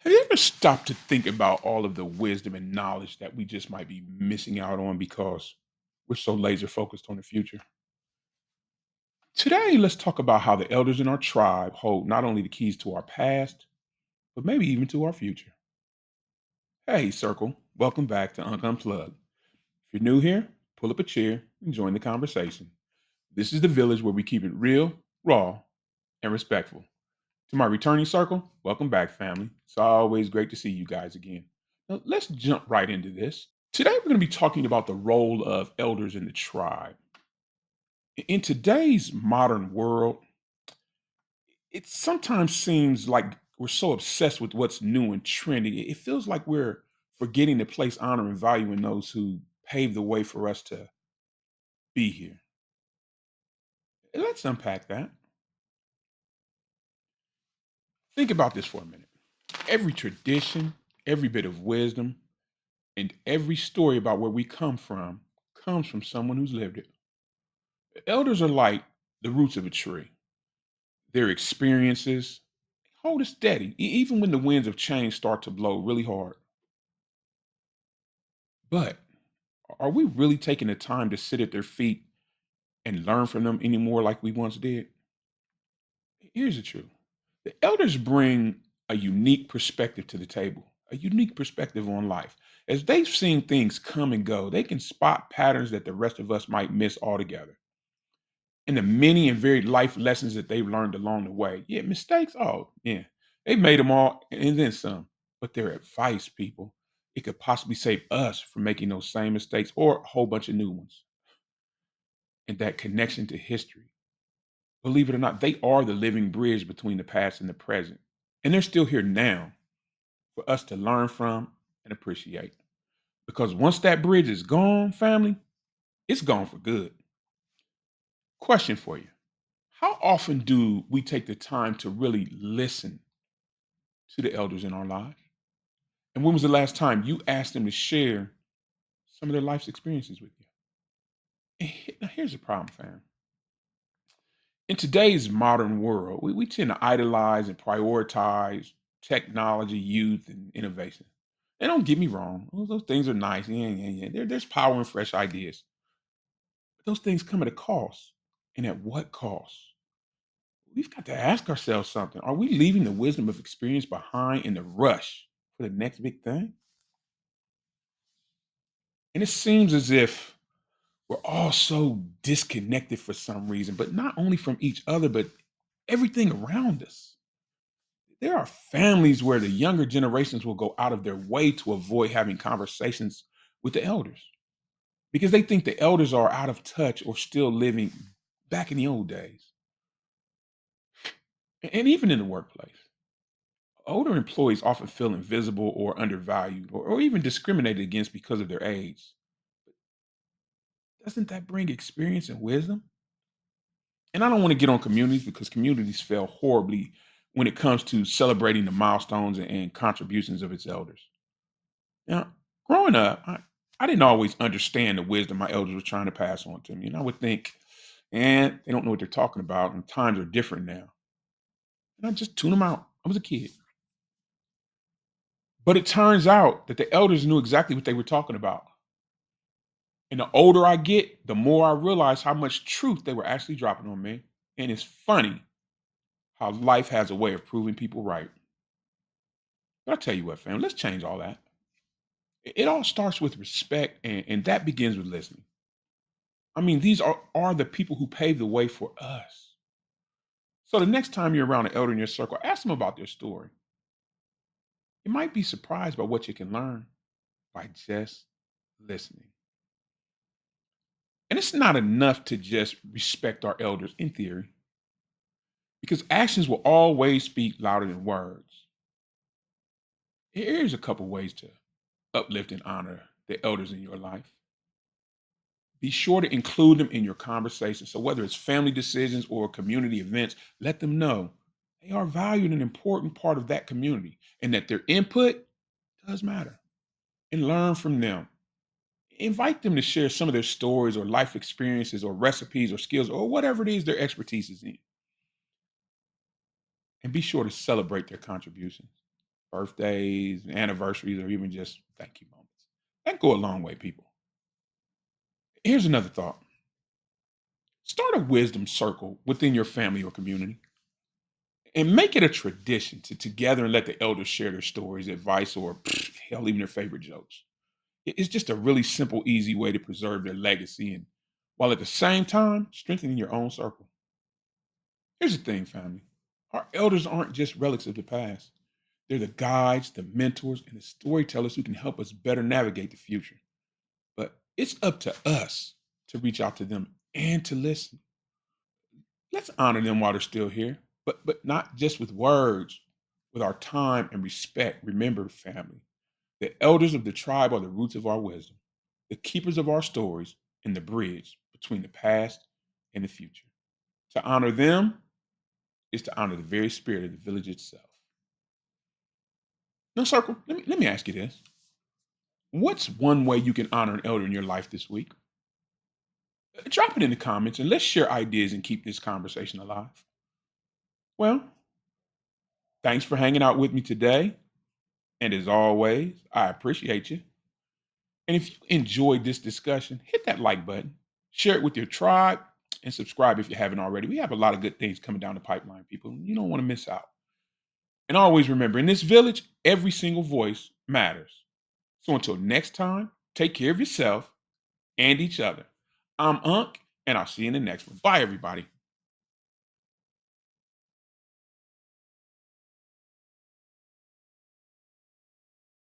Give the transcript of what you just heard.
Have you ever stopped to think about all of the wisdom and knowledge that we just might be missing out on because we're so laser focused on the future? Today, let's talk about how the elders in our tribe hold not only the keys to our past, but maybe even to our future. Hey, Circle, welcome back to Unplugged. If you're new here, pull up a chair and join the conversation. This is the village where we keep it real, raw, and respectful. To my returning circle, welcome back, family. It's always great to see you guys again. Now, let's jump right into this. Today, we're going to be talking about the role of elders in the tribe. In today's modern world, it sometimes seems like we're so obsessed with what's new and trendy. It feels like we're forgetting to place honor and value in those who paved the way for us to be here. Let's unpack that. Think about this for a minute. Every tradition, every bit of wisdom, and every story about where we come from comes from someone who's lived it. Elders are like the roots of a tree. Their experiences hold us steady, even when the winds of change start to blow really hard. But are we really taking the time to sit at their feet and learn from them anymore like we once did? Here's the truth: the elders bring a unique perspective to the table, a unique perspective on life. As they've seen things come and go, they can spot patterns that the rest of us might miss altogether. And the many and varied life lessons that they've learned along the way. Yeah, mistakes. Oh, yeah. They made them all and then some. But their advice, people, it could possibly save us from making those same mistakes or a whole bunch of new ones. And that connection to history, believe it or not, they are the living bridge between the past and the present. And they're still here now for us to learn from and appreciate. Because once that bridge is gone, family, it's gone for good. Question for you: how often do we take the time to really listen to the elders in our lives? And when was the last time you asked them to share some of their life's experiences with you? Now, here's the problem, fam. In today's modern world, we tend to idolize and prioritize technology, youth, and innovation. And don't get me wrong, those things are nice. Yeah, yeah, yeah. There's power in fresh ideas. But those things come at a cost. And at what cost? We've got to ask ourselves something. Are we leaving the wisdom of experience behind in the rush for the next big thing? And it seems as if we're all so disconnected for some reason, but not only from each other, but everything around us. There are families where the younger generations will go out of their way to avoid having conversations with the elders because they think the elders are out of touch or still living back in the old days. And even in the workplace, older employees often feel invisible or undervalued or even discriminated against because of their age. Doesn't that bring experience and wisdom? And I don't want to get on communities because communities fail horribly when it comes to celebrating the milestones and contributions of its elders. Now, growing up, I didn't always understand the wisdom my elders were trying to pass on to me. And I would think, and they don't know what they're talking about, and times are different now. And I just tune them out. I was a kid. But it turns out that the elders knew exactly what they were talking about. And the older I get, the more I realize how much truth they were actually dropping on me. And it's funny how life has a way of proving people right. But I'll tell you what, fam, let's change all that. It all starts with respect, and that begins with listening. I mean, these are the people who paved the way for us. So the next time you're around an elder in your circle, ask them about their story. You might be surprised by what you can learn by just listening. And it's not enough to just respect our elders in theory, because actions will always speak louder than words. Here's a couple ways to uplift and honor the elders in your life. Be sure to include them in your conversation. So, whether it's family decisions or community events, let them know they are valued and important part of that community and that their input does matter. And learn from them. Invite them to share some of their stories or life experiences or recipes or skills or whatever it is their expertise is in. And be sure to celebrate their contributions. birthdays, anniversaries, or even just thank you moments. That go a long way, people. Here's another thought. Start a wisdom circle within your family or community and make it a tradition to gather and let the elders share their stories, advice, or hell, even their favorite jokes. It's just a really simple, easy way to preserve their legacy and while at the same time strengthening your own circle. Here's the thing, family. Our elders aren't just relics of the past. They're the guides, the mentors, and the storytellers who can help us better navigate the future. But it's up to us to reach out to them and to listen. Let's honor them while they're still here, but not just with words, with our time and respect. Remember, family, the elders of the tribe are the roots of our wisdom, the keepers of our stories, and the bridge between the past and the future. To honor them is to honor the very spirit of the village itself. Now, Circle, let me ask you this. What's one way you can honor an elder in your life this week? Drop it in the comments and let's share ideas and keep this conversation alive. Well, thanks for hanging out with me today. And as always, I appreciate you. And if you enjoyed this discussion, hit that like button, share it with your tribe, and subscribe if you haven't already. We have a lot of good things coming down the pipeline, people. You don't want to miss out. And always remember, in this village, every single voice matters. So until next time, take care of yourself and each other. I'm Unc, and I'll see you in the next one. Bye, everybody.